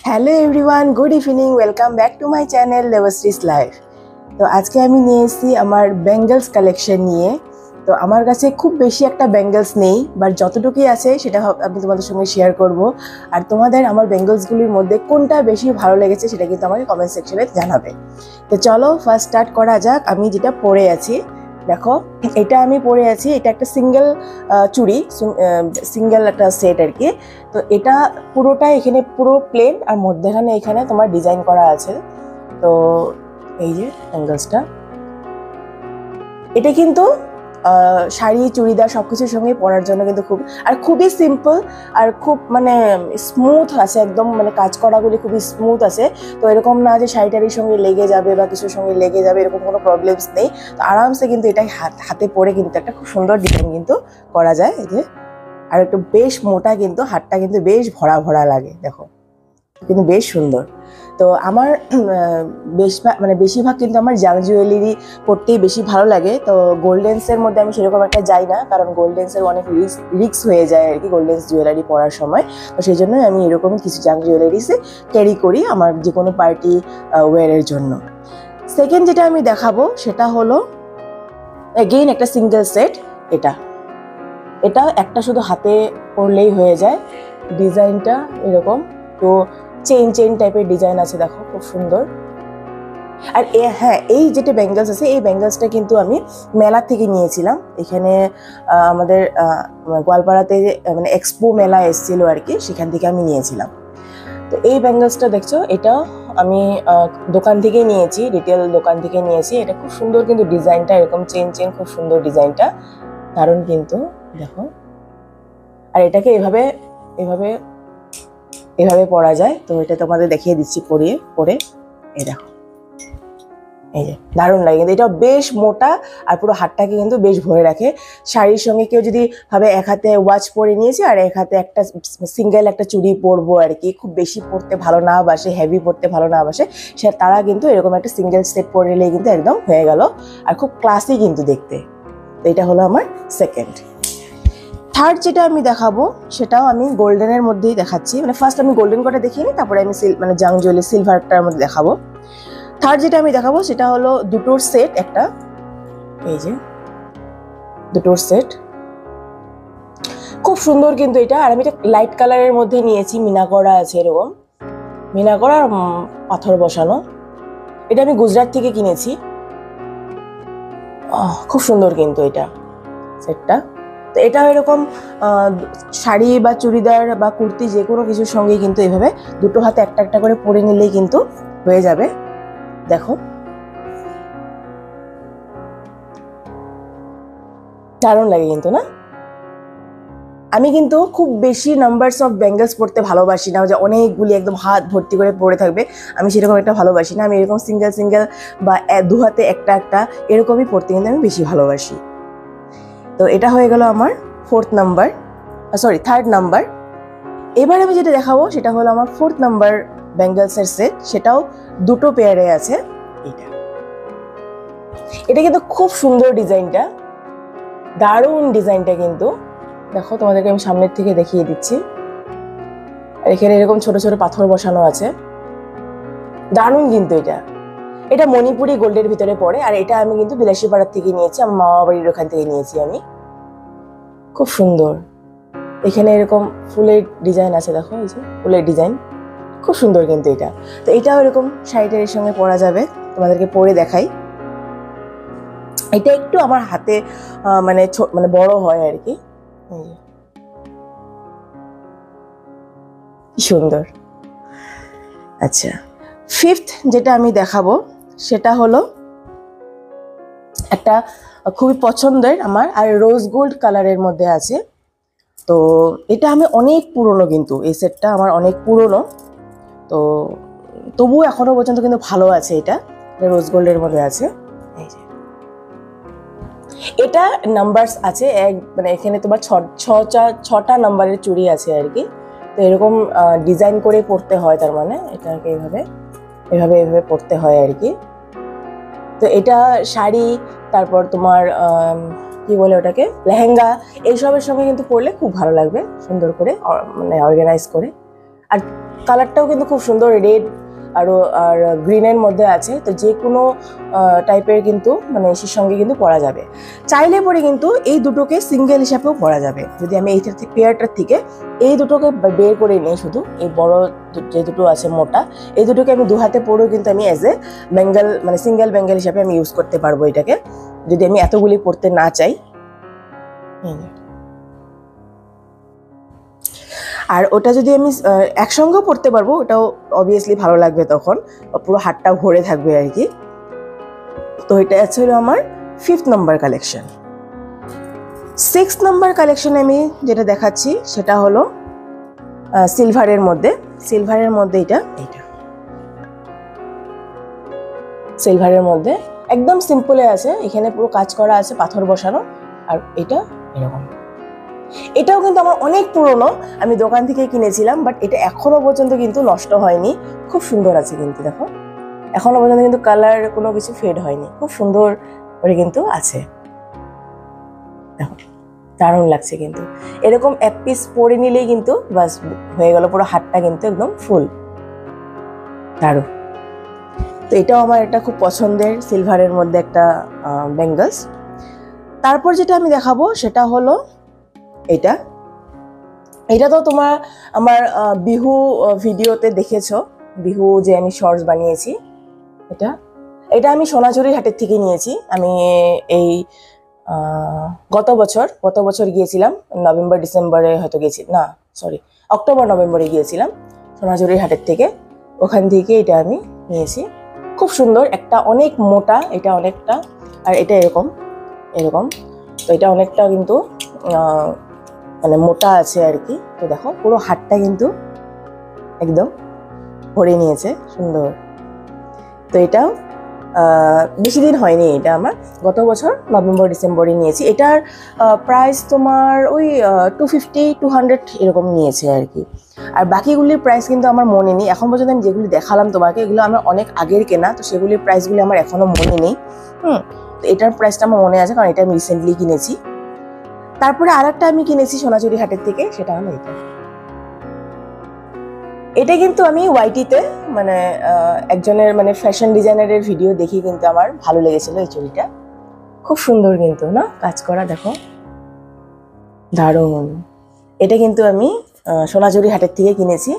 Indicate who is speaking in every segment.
Speaker 1: Hello everyone, good evening, welcome back to my channel Debashree's life. তো আজকে আমি নিয়ে এসেছি আমার ব্যাঙ্গলস কালেকশন নিয়ে। তো আমার কাছে খুব বেশি একটা ব্যাঙ্গলস নেই, বাট যতটুকুই আছে সেটা আমি তোমাদের সঙ্গে শেয়ার করব। আর তোমাদের আমার ব্যাঙ্গলসগুলির মধ্যে কোনটা বেশি ভালো লেগেছে সেটা কিন্তু আমাকে কমেন্ট সেকশনে জানাবে। তো চলো ফার্স্ট স্টার্ট করা যাক। আমি যেটা পরে আছি, দেখো এটা আমি পরে আছি, এটা একটা সিঙ্গেল চুড়ি, সিঙ্গেল একটা সেট আর কি। তো এটা পুরোটা এখানে পুরো প্লেন, আর মধ্যেখানে এখানে তোমার ডিজাইন করা আছে। তো এই যে অ্যাঙ্গেলসটা, এটা কিন্তু শাড়ি চুড়িদার সবকিছুর সঙ্গে পরার জন্য কিন্তু খুবই সিম্পল, আর খুব মানে স্মুথ আছে একদম, মানে কাজ করাগুলি খুবই স্মুথ আছে। তো এরকম না যে শাড়িটারির সঙ্গে লেগে যাবে বা কিছুর সঙ্গে লেগে যাবে, এরকম কোনো প্রবলেমস নেই। তো আরামসে কিন্তু এটা হাতে পরে কিন্তু একটা খুব সুন্দর ডিজাইন কিন্তু করা যায়। এই যে আর একটু বেশ মোটা, কিন্তু হাতটা কিন্তু বেশ ভরা ভরা লাগে, দেখো কিন্তু বেশ সুন্দর। তো আমার বেশিরভাগ কিন্তু আমার জাং জুয়েলারি পরতেই বেশি ভালো লাগে। তো গোল্ডেন্সের মধ্যে আমি সেরকম একটা যাই না, কারণ গোল্ডেন্সের অনেক রিস্ক হয়ে যায় আর কি গোল্ডেন্স জুয়েলারি পরার সময়। তো সেই জন্যই আমি এরকম কিছু জাং জুয়েলারিসে ক্যারি করি আমার যে কোনো পার্টি ওয়্যারের জন্য। সেকেন্ড যেটা আমি দেখাবো সেটা হলো এগেইন একটা সিঙ্গেল সেট। এটা একটা শুধু হাতে পরলেই হয়ে যায়। ডিজাইনটা এরকম, তো চেইন টাইপের ডিজাইন আছে, দেখো খুব সুন্দর। আর হ্যাঁ, এই যেটা ব্যাঙ্গলস আছে, এই ব্যাঙ্গলসটা কিন্তু আমি মেলা থেকে নিয়েছিলাম। এখানে আমাদের গোয়ালপাড়াতে মানে এক্সপো মেলা এসেছিল আর কি, সেখান থেকে আমি নিয়েছিলাম। তো এই ব্যাঙ্গলসটা দেখছো, এটা আমি দোকান থেকে নিয়েছি, রিটেল দোকান থেকে নিয়েছি। এটা খুব সুন্দর কিন্তু ডিজাইনটা, এরকম চেন খুব সুন্দর ডিজাইনটা, দারুণ কিন্তু, দেখো। আর এটাকে এভাবে এভাবে এভাবে পরা যায়। তো এটা তোমাদের দেখিয়ে দিচ্ছি পরে। এই দেখো, এই যে দারুণ লাগে কিন্তু, এটা বেশ মোটা আর পুরো হাতটাকে কিন্তু বেশ ভরে রাখে। শাড়ির সঙ্গে কেউ যদি ভাবে এক হাতে ওয়াচ পরে নিয়েছে আর এক হাতে একটা সিঙ্গেল একটা চুড়ি পরবো আর কি, খুব বেশি পরতে ভালো না বাসে, হেভি পরতে ভালো না বাসে, তারা কিন্তু এরকম একটা সিঙ্গেল সেট পরে নিলেই কিন্তু একদম হয়ে গেল, আর খুব ক্লাসি কিন্তু দেখতে। তো এটা হলো আমার সেকেন্ড। থার্ড যেটা আমি দেখাবো সেটাও আমি গোল্ডেনের মধ্যেই দেখাচ্ছি, মানে ফার্স্ট আমি গোল্ডেন কটা দেখিয়ে নিই, তারপরে আমি জাং জুয়েলারি সিলভারটার মধ্যে দেখাবো। থার্ড যেটা আমি দেখাবো সেটা হলো দুটোর সেট একটা, এই যে দুটোর সেট, খুব সুন্দর কিন্তু এটা। আর আমি এটা লাইট কালারের মধ্যে নিয়েছি, মিনা করা আছে, এরকম মিনা করা আর পাথর বসানো। এটা আমি গুজরাট থেকে কিনেছি, খুব সুন্দর কিন্তু এটা সেটটা। তো এটা এরকম শাড়ি বা চুড়িদার বা কুর্তি যে কোনো কিছুর সঙ্গে কিন্তু এভাবে দুটো হাতে একটা একটা করে পরে নিলেই কিন্তু হয়ে যাবে, দেখো দারুণ লাগে কিন্তু না। আমি কিন্তু খুব বেশি নাম্বারস অফ ব্যাঙ্গলস পরতে ভালোবাসি না, যে অনেকগুলি একদম হাত ভর্তি করে পরে থাকবে, আমি সেরকম একটা ভালোবাসি না। আমি এরকম সিঙ্গেল বা দু হাতে একটা একটা এরকমই পরতে কিন্তু আমি বেশি ভালোবাসি। তো এটা হয়ে গেল আমার থার্ড নাম্বার। এবার আমি যেটা দেখাবো সেটা হলো আমার ফোর্থ নাম্বার ব্যাঙ্গলসের সেট, সেটাও দুটো পেয়ারে আছে। এটা কিন্তু খুব সুন্দর ডিজাইনটা, দারুণ ডিজাইনটা কিন্তু, দেখো তোমাদেরকে আমি সামনের থেকে দেখিয়ে দিচ্ছি। আর এখানে এরকম ছোট ছোট পাথর বসানো আছে, দারুণ কিন্তু এটা মণিপুরি গোল্ডের ভিতরে পড়ে। আর এটা আমি কিন্তু বিলাসীপাড়ার থেকে নিয়েছি, আমার মামা বাড়ির ওখান থেকে নিয়েছি আমি, খুব সুন্দর। এখানে এরকম ফুলের ডিজাইন আছে, দেখো এই যে ফুলের ডিজাইন, খুব সুন্দর কিন্তু এটা। তো এটাও এরকম শাড়িটার সঙ্গে পরা যাবে, তোমাদেরকে পরে দেখাই। এটা একটু আমার হাতে মানে বড় হয় আর কি, সুন্দর। আচ্ছা, ফিফথ যেটা আমি দেখাবো সেটা হলো একটা খুবই পছন্দের আমার, আর রোজ গোল্ড কালারের মধ্যে আছে। তো এটা আমি অনেক পুরনো, কিন্তু এই সেটটা আমার অনেক পুরনো, তো তবুও এখনো পর্যন্ত কিন্তু ভালো আছে। এটা রোজ গোল্ডের মধ্যে আছে, এই যে এটা নাম্বারস আছে মানে এখানে তোমার ছটা নাম্বারের চুড়ি আছে আর কি। তো এরকম ডিজাইন করে পরতে হয়, তার মানে এটাকে এভাবে এভাবে এভাবে পরতে হয় আর কি। তো এটা শাড়ি, তারপর তোমার কি বলে ওটাকে, লেহেঙ্গা, এইসবের সঙ্গে কিন্তু পরলে খুব ভালো লাগবে, সুন্দর করে মানে অর্গানাইজ করে। আর কালারটাও কিন্তু খুব সুন্দর, রেড আর গ্রিনের মধ্যে আছে। তো যে কোনো টাইপের কিন্তু মানে এসির সঙ্গে কিন্তু পরা যাবে। চাইলে পরে কিন্তু এই দুটোকে সিঙ্গেল হিসাবেও পরা যাবে। যদি আমি এইটার পেয়ারটার থেকে এই দুটোকে বের করে নিই, শুধু এই বড় যে দুটো আছে মোটা, এই দুটোকে আমি দু হাতে পরেও কিন্তু আমি অ্যাজ এ বেঙ্গল মানে সিঙ্গেল বেঙ্গল হিসাবে আমি ইউজ করতে পারবো এটাকে, যদি আমি এতগুলি পরতে না চাই। আর ওটা যদি আমি একসঙ্গেও পরতে পারবো, ওটাও অবভিয়াসলি ভালো লাগবে, তখন পুরো হাতটা ভরে থাকবে আর কি। তো এটা ছিল আমার 5th নম্বর কালেকশন। 6th নম্বর কালেকশন আমি যেটা দেখাচ্ছি সেটা হলো সিলভারের মধ্যে। সিলভারের মধ্যে এটা সিলভারের মধ্যে একদম সিম্পলে আছে, এখানে পুরো কাজ করা আছে, পাথর বসানো। আর এটা এরকম, এটাও কিন্তু আমার অনেক পুরনো, আমি দোকান থেকে কিনেছিলাম, বাট এটা এখনো পর্যন্ত কিন্তু নষ্ট হয়নি, খুব সুন্দর আছে কিন্তু। দেখো এখনো পর্যন্ত কিন্তু কালার কোনো কিছু ফেড হয়নি, খুব সুন্দর করে কিন্তু আছে। দেখো দারুণ লাগছে কিন্তু, এরকম এক পিস পরে নিলেই কিন্তু বাস হয়ে গেল, পুরো হাতটা কিন্তু একদম ফুল, দারুণ। তো এটাও আমার একটা খুব পছন্দের সিলভারের মধ্যে একটা বেঙ্গলস। তারপর যেটা আমি দেখাবো সেটা হলো এটা তো আমার বিহু ভিডিওতে দেখেছো, বিহু যে আমি শর্টস বানিয়েছি। এটা আমি সোনাঝুরির হাটের থেকে নিয়েছি। আমি এই গত বছর গিয়েছিলাম, নভেম্বর ডিসেম্বরে হয়তো গেছি না, সরি অক্টোবর নভেম্বরে গিয়েছিলাম সোনাঝুরির হাটের থেকে, ওখান থেকে এটা আমি নিয়েছি। খুব সুন্দর, একটা অনেক মোটা, এটা অনেকটা, আর এটা এরকম। তো এটা অনেকটা কিন্তু মানে মোটা আছে আর কি। তো দেখো পুরো হাতটা কিন্তু একদম ভরে নিয়েছে, সুন্দর। তো এটাও বেশি দিন হয়নি, এটা আমার গত বছর নভেম্বর ডিসেম্বরে নিয়েছি। এটার প্রাইস তোমার ওই 250-200 এরকম নিয়েছে আর কি। আর বাকিগুলির প্রাইস কিন্তু আমার মনে নেই এখন পর্যন্ত। আমি যেগুলি দেখালাম তোমাকে, এগুলো আমার অনেক আগের কেনা, তো সেগুলির প্রাইসগুলি আমার এখনো মনে নেই। তো এটার প্রাইসটা আমার মনে আছে, কারণ এটা আমি রিসেন্টলি কিনেছি। তারপরে আরেকটা আমি কিনেছি সোনাঝুরি হাটের থেকে, সেটা হলো এটা কিন্তু আমি ওয়াইটিতে মানে একজনের মানে ফ্যাশন ডিজাইনারের ভিডিও দেখি কিন্তু আমার ভালো লেগেছিল এই চুড়িটা, খুব সুন্দর কিন্তু না কাজ করা, দেখো দারুণ। এটা কিন্তু আমি সোনাঝুরি হাটের থেকে কিনেছি।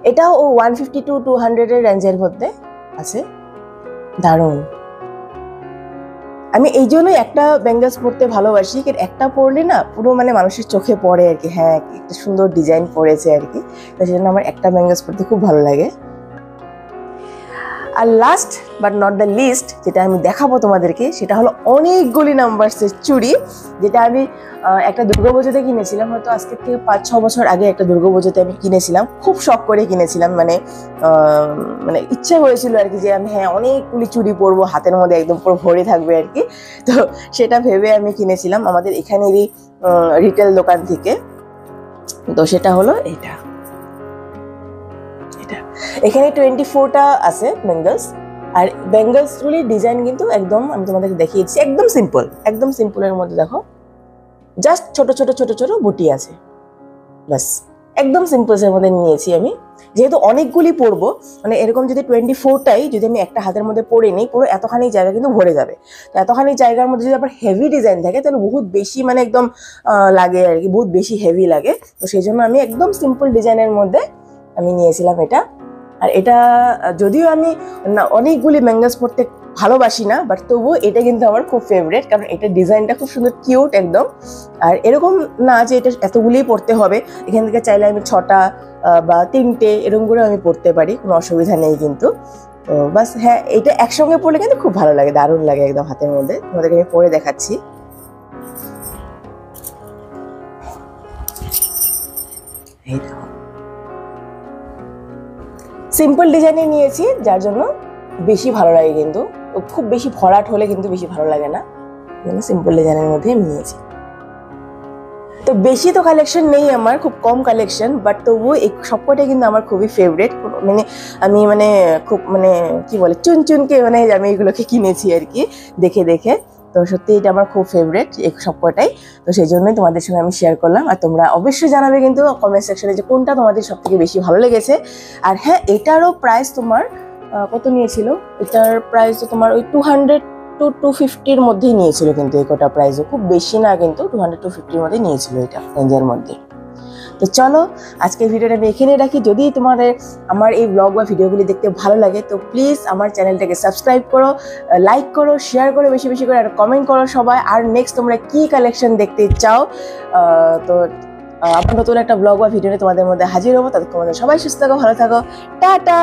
Speaker 1: এটাও 150-200 এর রেঞ্জের মধ্যে আছে, দারুণ। আমি এই জন্যই একটা বেঙ্গলস পরতে ভালোবাসি, একটা পরলে না পুরো মানে মানুষের চোখে পড়ে আর কি, হ্যাঁ একটা সুন্দর ডিজাইন পড়েছে আর কি। তো সেই জন্য আমার একটা বেঙ্গলস পরতে খুব ভালো লাগে। আর last but not the least যেটা আমি দেখাবো তোমাদেরকে, সেটা হলো অনেকগুলি নাম্বারসের চুড়ি, যেটা আমি একটা দুর্গাপুজোতে কিনেছিলাম, হয়তো আজকের থেকে 5-6 বছর আগে একটা দুর্গাপুজোতে আমি কিনেছিলাম, খুব শখ করে কিনেছিলাম। মানে ইচ্ছা হয়েছিল আর কি যে আমি হ্যাঁ অনেকগুলি চুড়ি পরবো, হাতের মধ্যে একদম পুরো ভরে থাকবে আর কি। তো সেটা ভেবে আমি কিনেছিলাম আমাদের এখানেরই রিটেল দোকান থেকে। তো সেটা হলো এটা এখানে 24টা আছে বেঙ্গলস। আর বেঙ্গলসগুলির ডিজাইন কিন্তু একদম আমি তোমাদেরকে দেখিয়েছি, একদম সিম্পলের মধ্যে। দেখো জাস্ট ছোট ছোট বুটি আছে, বাস একদম সিম্পলসের মধ্যে নিয়েছি আমি। যেহেতু অনেকগুলি পরবো, মানে এরকম যদি 24টাই যদি আমি একটা হাতের মধ্যে পরে নিই, পুরো এতখানি জায়গা কিন্তু ভরে যাবে। তো এতখানি জায়গার মধ্যে যদি আবার হেভি ডিজাইন থাকে, তাহলে বহুত বেশি মানে একদম লাগে আর কি, বহুত বেশি হেভি লাগে। তো সেই জন্য আমি একদম সিম্পল ডিজাইনের মধ্যে আমি নিয়েছিলাম এটা। আর এটা যদিও আমি অনেকগুলি বেঙ্গলস পরতে ভালোবাসি না, বাট তবুও এটা কিন্তু আমার খুব ফেভারিট, কারণ এটা ডিজাইনটা খুব সুন্দর, কিউট একদম। আর এরকম না যে এটা এতগুলিই পরতে হবে, এখান থেকে চাইলে আমি 6টা বা 3টে এরকম করে আমি পরতে পারি, কোনো অসুবিধা নেই কিন্তু। তো বাস হ্যাঁ, এটা একসঙ্গে পরলে কিন্তু খুব ভালো লাগে, দারুণ লাগে একদম হাতের মধ্যে। তোমাদেরকে আমি পরে দেখাচ্ছি। এই দেখো সিম্পল ডিজাইনে নিয়েছি, যার জন্য বেশি ভালো লাগে, কিন্তু খুব বেশি ভরাট হলে কিন্তু বেশি ভালো লাগে না, সিম্পল ডিজাইনের মধ্যে আমি নিয়েছি। তো বেশি তো কালেকশন নেই আমার, খুব কম কালেকশন, বাট তবুও এই সবকটাই কিন্তু আমার খুবই ফেভারিট। মানে আমি খুব কি বলে চুনকে আমি এগুলোকে কিনেছি আর কি দেখে। তো সত্যি এটা আমার খুব ফেভারিট এই সব কটাই। তো সেই জন্যই তোমাদের সঙ্গে আমি শেয়ার করলাম। আর তোমরা অবশ্যই জানাবে কিন্তু কমেন্ট সেকশনে যে কোনটা তোমাদের সব থেকে বেশি ভালো লেগেছে। আর হ্যাঁ, এটারও প্রাইস তোমার কত নিয়েছিল, এটার প্রাইস তোমার ওই 200 to 250-র মধ্যেই নিয়েছিল, কিন্তু এই কটা প্রাইসও খুব বেশি না, কিন্তু 200 to 250-র মধ্যে নিয়েছিল এটা রেঞ্জের মধ্যে। তো চলো আজকের ভিডিওটা আমি এখানে রাখি। যদি তোমাদের আমার এই ব্লগ বা ভিডিওগুলি দেখতে ভালো লাগে তো প্লিজ আমার চ্যানেলটাকে সাবস্ক্রাইব করো, লাইক করো, শেয়ার করো বেশি বেশি করে, আর কমেন্ট করো সবাই। আর নেক্সট তোমরা কি কালেকশন দেখতে চাও। তো আবার নতুন একটা ব্লগ বা ভিডিও তোমাদের মধ্যে হাজির হবো। ততক্ষণ সবাই সুস্থ থাকো, ভালো থাকো, টাটা।